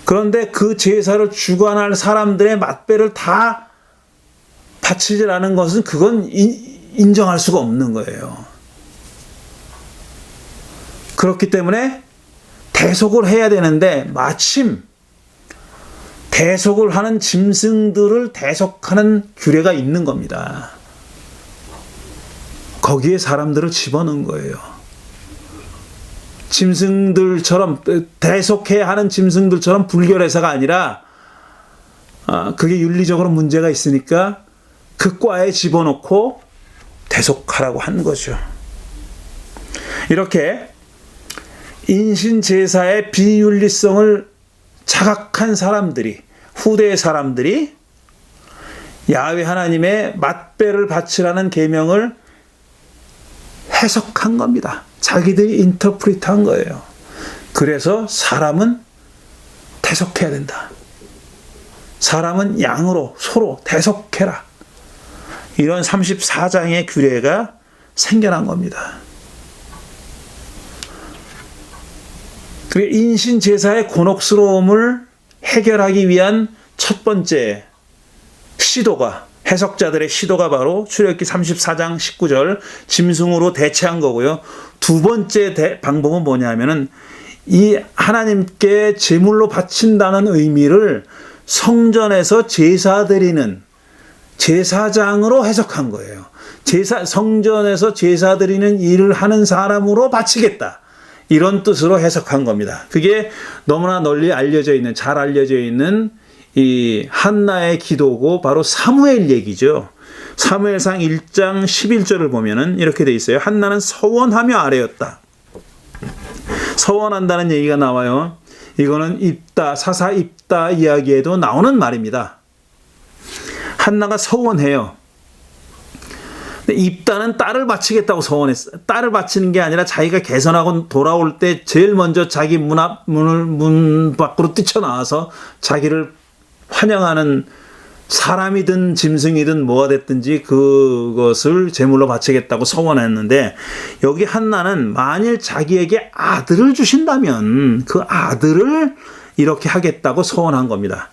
그런데 그 제사를 주관할 사람들의 맏배를 다 바치질 않은 것은 그건 인정할 수가 없는 거예요. 그렇기 때문에 대속을 해야 되는데 마침 대속을 하는 짐승들을 대속하는 규례가 있는 겁니다. 거기에 사람들을 집어넣은 거예요. 짐승들처럼 대속해야 하는 짐승들처럼 불결해서가 아니라 그게 윤리적으로 문제가 있으니까 그 과에 집어넣고 대속하라고 한 거죠. 이렇게 인신제사의 비윤리성을 자각한 사람들이, 후대의 사람들이 야훼 하나님의 맏배를 바치라는 계명을 해석한 겁니다. 자기들이 인터프리트한 거예요. 그래서 사람은 대속해야 된다. 사람은 양으로 소로 대속해라. 이런 34장의 규례가 생겨난 겁니다. 인신 제사의 곤혹스러움을 해결하기 위한 첫 번째 시도가, 해석자들의 시도가 바로 출애굽기 34장 19절 짐승으로 대체한 거고요. 두 번째 방법은 뭐냐면은 이 하나님께 제물로 바친다는 의미를 성전에서 제사 드리는 제사장으로 해석한 거예요. 성전에서 제사 드리는 일을 하는 사람으로 바치겠다. 이런 뜻으로 해석한 겁니다. 그게 너무나 널리 알려져 있는, 잘 알려져 있는 이 한나의 기도고 바로 사무엘 얘기죠. 사무엘상 1장 11절을 보면은 이렇게 돼 있어요. 한나는 서원하며 아뢰었다. 서원한다는 얘기가 나와요. 이거는 입다, 사사 입다 이야기에도 나오는 말입니다. 한나가 서원해요. 입다는 딸을 바치겠다고 서원했어. 딸을 바치는 게 아니라 자기가 개선하고 돌아올 때 제일 먼저 자기 문 밖으로 뛰쳐나와서 자기를 환영하는 사람이든 짐승이든 뭐가 됐든지 그것을 제물로 바치겠다고 서원했는데, 여기 한나는 만일 자기에게 아들을 주신다면 그 아들을 이렇게 하겠다고 서원한 겁니다.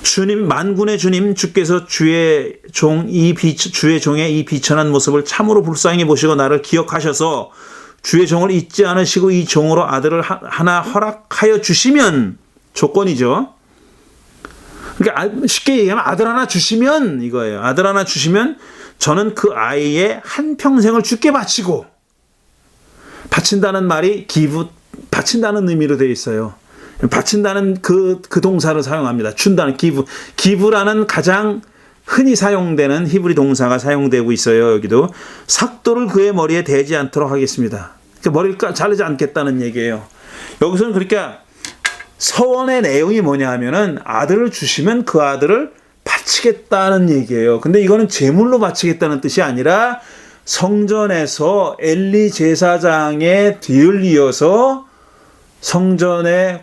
주님, 만군의 주님, 주께서 주의 종의 이 비천한 모습을 참으로 불쌍히 보시고 나를 기억하셔서 주의 종을 잊지 않으시고 이 종으로 아들을 하나 허락하여 주시면, 조건이죠. 그러니까 쉽게 얘기하면 아들 하나 주시면 이거예요. 아들 하나 주시면 저는 그 아이의 한평생을 주께 바치고, 바친다는 말이 바친다는 의미로 되어 있어요. 바친다는 그 동사를 사용합니다. 준다는 기부라는 가장 흔히 사용되는 히브리 동사가 사용되고 있어요. 여기도 삭도를 그의 머리에 대지 않도록 하겠습니다. 머리를 자르지 않겠다는 얘기예요. 여기서는 그러니까 서원의 내용이 뭐냐 하면은 아들을 주시면 그 아들을 바치겠다는 얘기예요. 근데 이거는 제물로 바치겠다는 뜻이 아니라 성전에서 엘리 제사장의 뒤를 이어서 성전을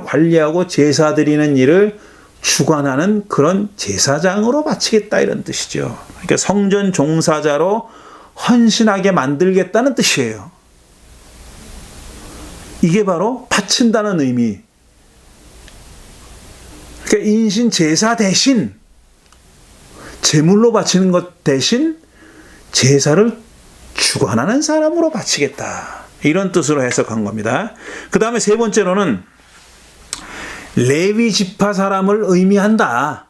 관리하고 제사 드리는 일을 주관하는 그런 제사장으로 바치겠다, 이런 뜻이죠. 그러니까 성전 종사자로 헌신하게 만들겠다는 뜻이에요. 이게 바로 바친다는 의미. 그러니까 인신 제사 대신, 제물로 바치는 것 대신 제사를 주관하는 사람으로 바치겠다, 이런 뜻으로 해석한 겁니다. 그 다음에 세 번째로는 레위 지파 사람을 의미한다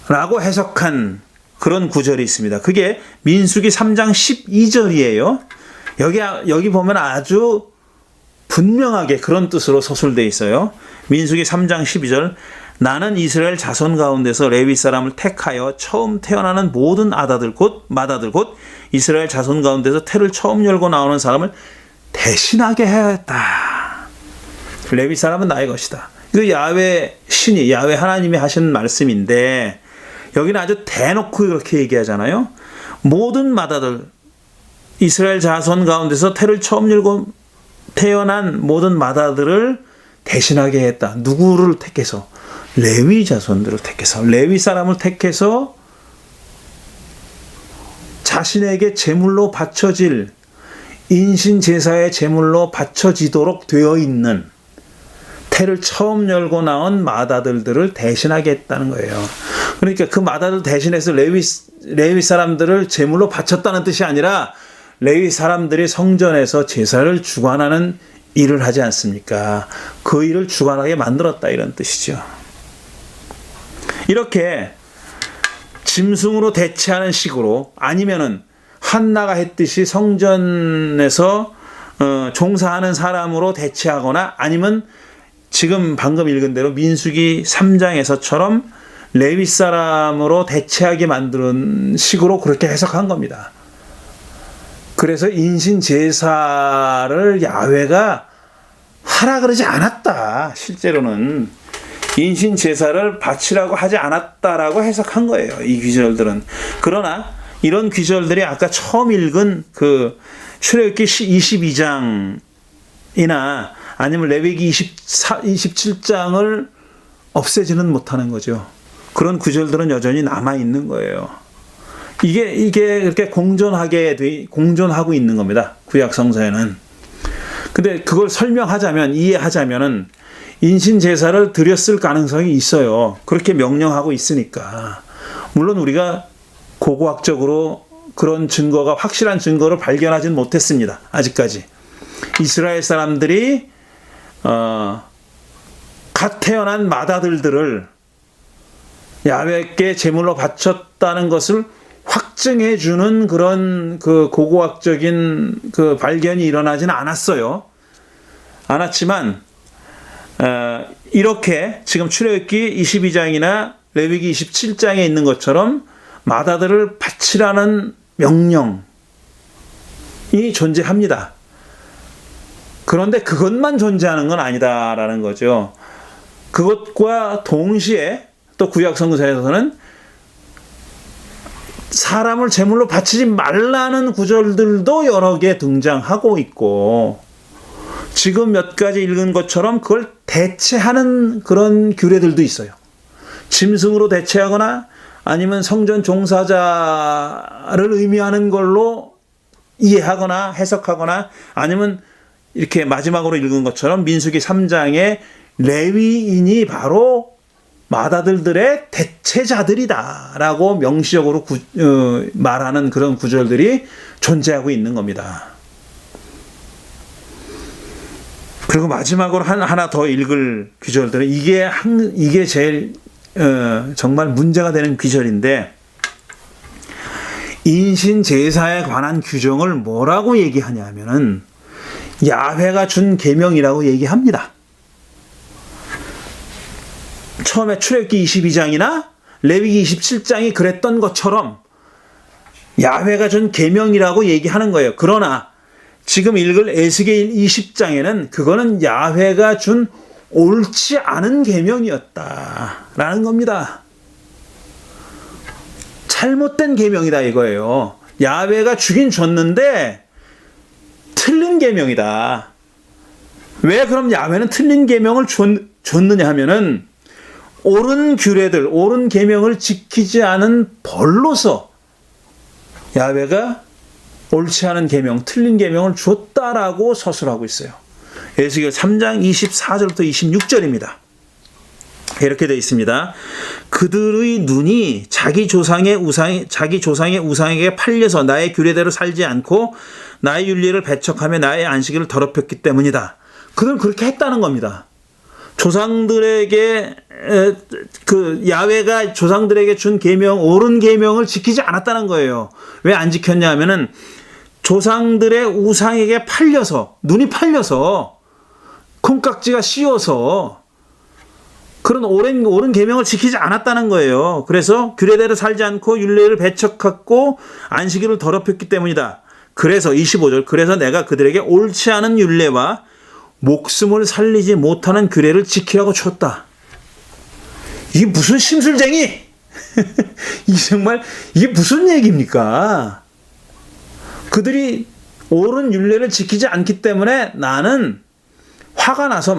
라고 해석한 그런 구절이 있습니다. 그게 민수기 3장 12절이에요. 여기 보면 아주 분명하게 그런 뜻으로 서술되어 있어요. 민수기 3장 12절, 나는 이스라엘 자손 가운데서 레위 사람을 택하여 처음 태어나는 모든 맏아들 곧 이스라엘 자손 가운데서 태를 처음 열고 나오는 사람을 대신하게 하였다. 레위 사람은 나의 것이다. 이거 야훼 하나님이 하신 말씀인데, 여기는 아주 대놓고 이렇게 얘기하잖아요. 모든 맏아들, 이스라엘 자손 가운데서 태를 처음 열고 태어난 모든 맏아들을 대신하게 했다. 누구를 택해서? 레위 자손들을 택해서, 레위 사람을 택해서 자신에게 제물로 바쳐질, 인신 제사의 제물로 바쳐지도록 되어 있는 태를 처음 열고 나온 맏아들들을 대신하게 했다는 거예요. 그러니까 그 맏아들 대신해서 레위 사람들을 제물로 바쳤다는 뜻이 아니라 레위 사람들이 성전에서 제사를 주관하는 일을 하지 않습니까? 그 일을 주관하게 만들었다, 이런 뜻이죠. 이렇게 짐승으로 대체하는 식으로, 아니면은 한나가 했듯이 성전에서 종사하는 사람으로 대체하거나, 아니면 지금 방금 읽은 대로 민수기 3장에서처럼 레위 사람으로 대체하게 만드는 식으로 그렇게 해석한 겁니다. 그래서 인신 제사를 야훼가 하라 그러지 않았다. 실제로는 인신 제사를 바치라고 하지 않았다라고 해석한 거예요. 이 귀절들은. 그러나 이런 귀절들이 아까 처음 읽은 그 출애굽기 22장이나 아니면 레위기 27장을 없애지는 못하는 거죠. 그런 구절들은 여전히 남아 있는 거예요. 이게 그렇게 공존하고 있는 겁니다. 구약 성서에는. 근데 그걸 설명하자면, 이해하자면은 인신 제사를 드렸을 가능성이 있어요. 그렇게 명령하고 있으니까. 물론 우리가 고고학적으로 그런 증거가, 확실한 증거를 발견하진 못했습니다. 아직까지. 이스라엘 사람들이 갓 태어난 맏아들들을 야훼께 제물로 바쳤다는 것을 확증해 주는 그런 그 고고학적인 그 발견이 일어나지는 않았어요. 않았지만 이렇게 지금 출애굽기 22장이나 레위기 27장에 있는 것처럼 맏아들을 바치라는 명령이 존재합니다. 그런데 그것만 존재하는 건 아니다라는 거죠. 그것과 동시에 또 구약 성서에서는 사람을 제물로 바치지 말라는 구절들도 여러 개 등장하고 있고, 지금 몇 가지 읽은 것처럼 그걸 대체하는 그런 규례들도 있어요. 짐승으로 대체하거나 아니면 성전 종사자를 의미하는 걸로 이해하거나 해석하거나, 아니면 이렇게 마지막으로 읽은 것처럼 민수기 3장에 레위인이 바로 맏아들들의 대체자들이다라고 명시적으로 말하는 그런 구절들이 존재하고 있는 겁니다. 그리고 마지막으로 하나 더 읽을 구절들은 이게 제일 정말 문제가 되는 구절인데, 인신 제사에 관한 규정을 뭐라고 얘기하냐면은 야훼가 준 계명이라고 얘기합니다. 처음에 출애굽기 22장이나 레위기 27장이 그랬던 것처럼 야훼가 준 계명이라고 얘기하는 거예요. 그러나 지금 읽을 에스겔 20장에는 그거는 야훼가 준 옳지 않은 계명이었다라는 겁니다. 잘못된 계명이다 이거예요. 야훼가 주긴 줬는데 틀린 계명이다. 왜 그럼 야훼는 틀린 계명을 줬느냐 하면은 옳은 규례들, 옳은 계명을 지키지 않은 벌로서 야훼가 옳지 않은 계명, 틀린 계명을 줬다라고 서술하고 있어요. 에스겔 3장 24절부터 26절입니다. 이렇게 되어 있습니다. 그들의 눈이 자기 조상의 우상에게 팔려서 나의 규례대로 살지 않고 나의 윤리를 배척하며 나의 안식일을 더럽혔기 때문이다. 그들은 그렇게 했다는 겁니다. 조상들에게 그 야훼가 조상들에게 준 계명, 옳은 계명을 지키지 않았다는 거예요. 왜 안 지켰냐 하면은 조상들의 우상에게 팔려서, 눈이 팔려서, 콩깍지가 씌어서 그런 옳은 계명을 지키지 않았다는 거예요. 그래서 규례대로 살지 않고 율례를 배척하고 안식일을 더럽혔기 때문이다. 그래서 25절, 그래서 내가 그들에게 옳지 않은 율례와 목숨을 살리지 못하는 규례를 지키라고 줬다. 이게 무슨 심술쟁이? 정말 이게 무슨 얘기입니까? 그들이 옳은 율례를 지키지 않기 때문에 나는 화가 나서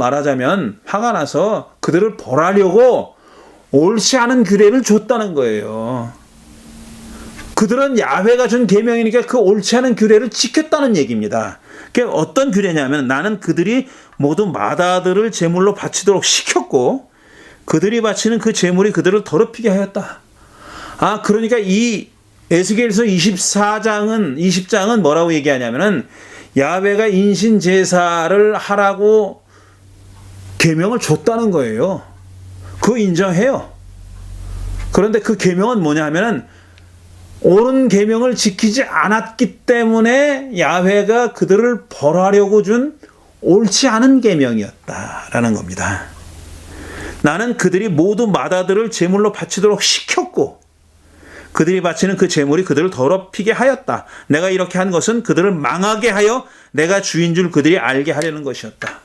그들을 벌하려고 옳지 않은 규례를 줬다는 거예요. 그들은 야훼가 준 계명이니까 그 옳지 않은 규례를 지켰다는 얘기입니다. 그게 어떤 규례냐면, 나는 그들이 모두 맏아들을 제물로 바치도록 시켰고 그들이 바치는 그 제물이 그들을 더럽히게 하였다. 그러니까 이 에스겔서 20장은 뭐라고 얘기하냐면은 야훼가 인신 제사를 하라고 계명을 줬다는 거예요. 그거 인정해요. 그런데 그 계명은 뭐냐 하면은 옳은 계명을 지키지 않았기 때문에 야훼가 그들을 벌하려고 준 옳지 않은 계명이었다라는 겁니다. 나는 그들이 모두 맏아들을 제물로 바치도록 시켰고 그들이 바치는 그 제물이 그들을 더럽히게 하였다. 내가 이렇게 한 것은 그들을 망하게 하여 내가 주인 줄 그들이 알게 하려는 것이었다.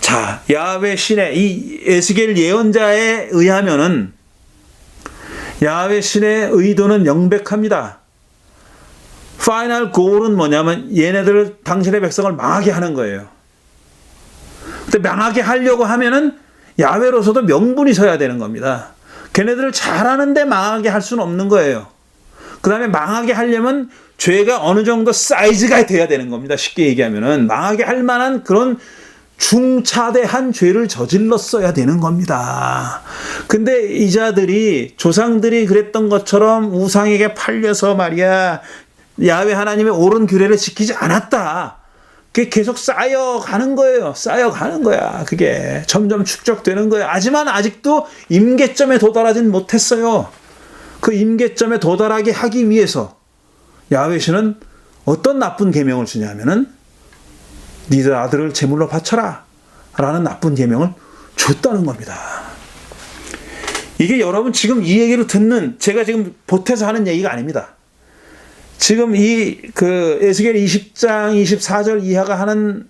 자, 야훼 신의 이 에스겔 예언자에 의하면은 야훼 신의 의도는 명백합니다. 파이널 골은 뭐냐면 얘네들을 당신의 백성을 망하게 하는 거예요. 근데 망하게 하려고 하면은 야훼로서도 명분이 서야 되는 겁니다. 걔네들을 잘하는데 망하게 할 수는 없는 거예요. 그 다음에 망하게 하려면 죄가 어느 정도 사이즈가 돼야 되는 겁니다. 쉽게 얘기하면은 망하게 할 만한 그런 중차대한 죄를 저질렀어야 되는 겁니다. 근데 이 자들이 조상들이 그랬던 것처럼 우상에게 팔려서 말이야 야훼 하나님의 옳은 규례를 지키지 않았다. 그게 계속 쌓여가는 거예요. 쌓여가는 거야. 그게 점점 축적되는 거예요. 하지만 아직도 임계점에 도달하진 못했어요. 그 임계점에 도달하게 하기 위해서 야훼 신은 어떤 나쁜 계명을 주냐면은 니들 아들을 제물로 바쳐라 라는 나쁜 계명을 줬다는 겁니다. 이게 여러분 지금 이 얘기를 듣는 제가 지금 보태서 하는 얘기가 아닙니다. 지금 이 그 에스겔 20장 24절 이하가 하는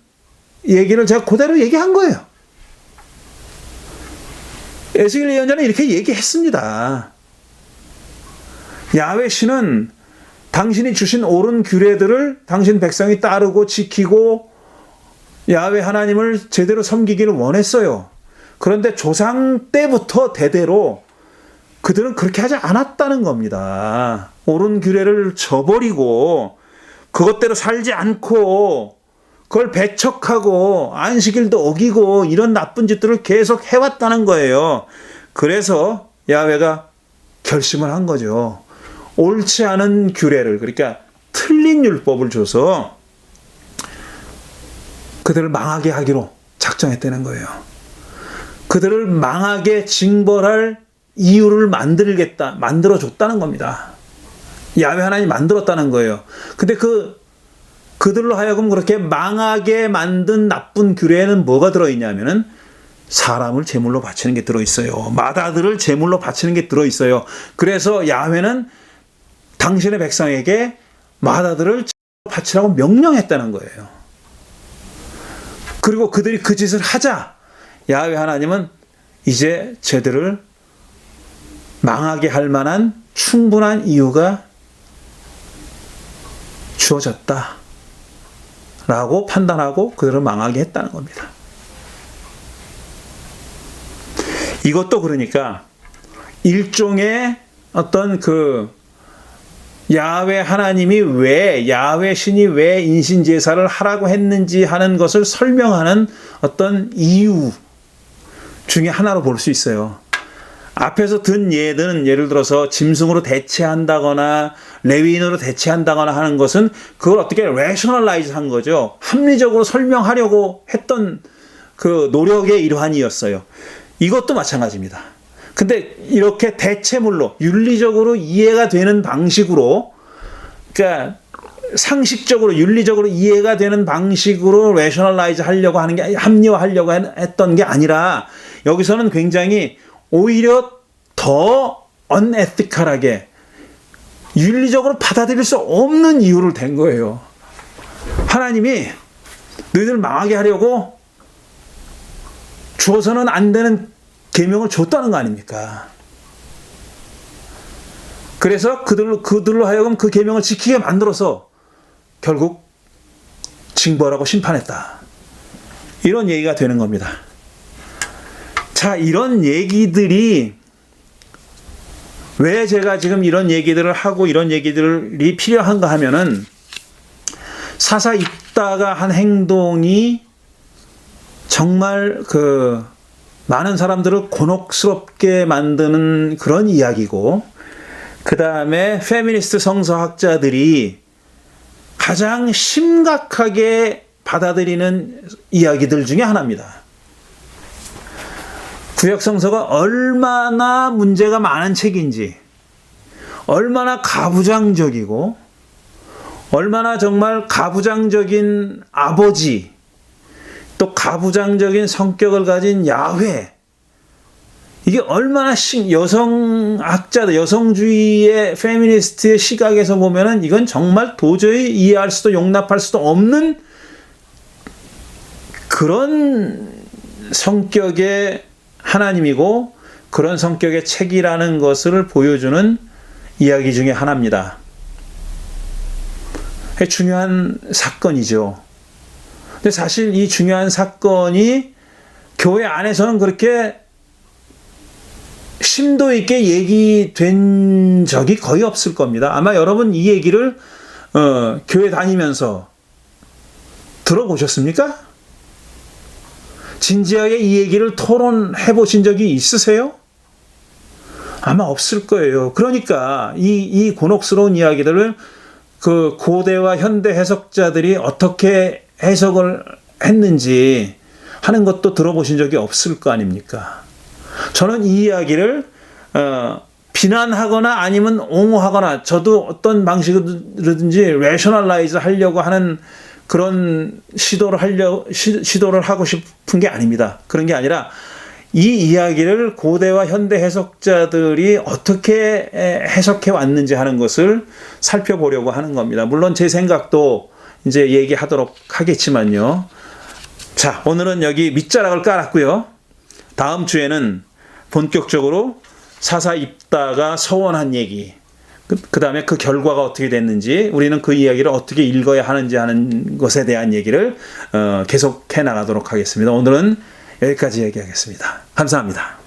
얘기를 제가 그대로 얘기한 거예요. 에스겔 예언자는 이렇게 얘기했습니다. 야훼 신은 당신이 주신 옳은 규례들을 당신 백성이 따르고 지키고 야훼 하나님을 제대로 섬기기를 원했어요. 그런데 조상 때부터 대대로 그들은 그렇게 하지 않았다는 겁니다. 옳은 규례를 저버리고 그것대로 살지 않고 그걸 배척하고 안식일도 어기고 이런 나쁜 짓들을 계속 해왔다는 거예요. 그래서 야훼가 결심을 한 거죠. 옳지 않은 규례를, 그러니까 틀린 율법을 줘서 그들을 망하게 하기로 작정했다는 거예요. 그들을 망하게 징벌할 이유를 만들어줬다는 겁니다. 야훼 하나님이 만들었다는 거예요. 근데 그들로 하여금 그렇게 망하게 만든 나쁜 규례에는 뭐가 들어있냐면은 사람을 제물로 바치는 게 들어있어요. 맏아들을 제물로 바치는 게 들어있어요. 그래서 야훼는 당신의 백성에게 맏아들을 바치라고 명령했다는 거예요. 그리고 그들이 그 짓을 하자 야훼 하나님은 이제 쟤들을 망하게 할 만한 충분한 이유가 주어졌다 라고 판단하고 그들을 망하게 했다는 겁니다. 이것도 그러니까 일종의 어떤 야훼 하나님이 야훼 신이 왜 인신제사를 하라고 했는지 하는 것을 설명하는 어떤 이유 중에 하나로 볼 수 있어요. 앞에서 든 예들은 예를 들어서 짐승으로 대체한다거나 레위인으로 대체한다거나 하는 것은 그걸 어떻게 레셔널라이즈 한 거죠. 합리적으로 설명하려고 했던 그 노력의 일환이었어요. 이것도 마찬가지입니다. 근데 이렇게 대체물로 윤리적으로 이해가 되는 방식으로, 그러니까 상식적으로 윤리적으로 이해가 되는 방식으로 레셔널라이즈 하려고 하는 게, 합리화하려고 했던 게 아니라 여기서는 굉장히 오히려 더 unethical하게 윤리적으로 받아들일 수 없는 이유를 댄 거예요. 하나님이 너희들 망하게 하려고 줘서는 안 되는 계명을 줬다는 거 아닙니까? 그래서 그들로 하여금 그 계명을 지키게 만들어서 결국 징벌하고 심판했다. 이런 얘기가 되는 겁니다. 자, 이런 얘기들이 왜 제가 지금 이런 얘기들을 하고 이런 얘기들이 필요한가 하면은 사사 입다가 한 행동이 정말 많은 사람들을 곤혹스럽게 만드는 그런 이야기고, 그 다음에 페미니스트 성서학자들이 가장 심각하게 받아들이는 이야기들 중에 하나입니다. 구약성서가 얼마나 문제가 많은 책인지, 얼마나 가부장적이고, 얼마나 정말 가부장적인 아버지, 또 가부장적인 성격을 가진 야훼, 이게 얼마나 여성학자들, 여성주의의 페미니스트의 시각에서 보면은 이건 정말 도저히 이해할 수도 용납할 수도 없는 그런 성격의 하나님이고 그런 성격의 책이라는 것을 보여주는 이야기 중에 하나입니다. 중요한 사건이죠. 근데 사실 이 중요한 사건이 교회 안에서는 그렇게 심도 있게 얘기된 적이 거의 없을 겁니다. 아마 여러분 이 얘기를 교회 다니면서 들어보셨습니까? 진지하게 이 얘기를 토론해 보신 적이 있으세요? 아마 없을 거예요. 그러니까 이 곤혹스러운 이야기들을 그 고대와 현대 해석자들이 어떻게 해석을 했는지 하는 것도 들어보신 적이 없을 거 아닙니까? 저는 이 이야기를 비난하거나 아니면 옹호하거나 저도 어떤 방식으로든지 레셔널라이즈 하려고 하는 그런 시도를 하고 싶은 게 아닙니다. 그런 게 아니라 이 이야기를 고대와 현대 해석자들이 어떻게 해석해 왔는지 하는 것을 살펴보려고 하는 겁니다. 물론 제 생각도 이제 얘기하도록 하겠지만요. 자, 오늘은 여기 밑자락을 깔았고요. 다음 주에는 본격적으로 사사 입다가 서원한 얘기, 그 다음에 그 결과가 어떻게 됐는지, 우리는 그 이야기를 어떻게 읽어야 하는지 하는 것에 대한 얘기를 계속해 나가도록 하겠습니다. 오늘은 여기까지 얘기하겠습니다. 감사합니다.